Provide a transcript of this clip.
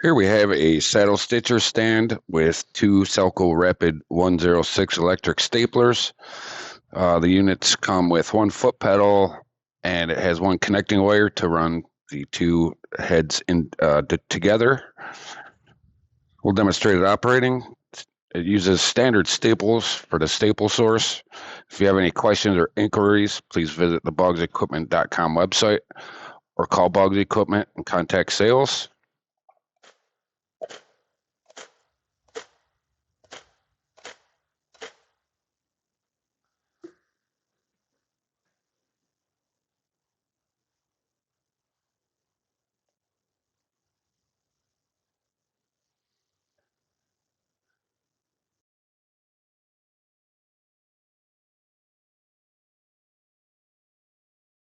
Here we have a saddle stitcher stand with two Salco Rapid 106 electric staplers. The units come with one foot pedal, and it has one connecting wire to run the two heads together. We'll demonstrate it operating. It uses standard staples for the staple source. If you have any questions or inquiries, please visit the boggsequipment.com website or call Boggs Equipment and contact sales.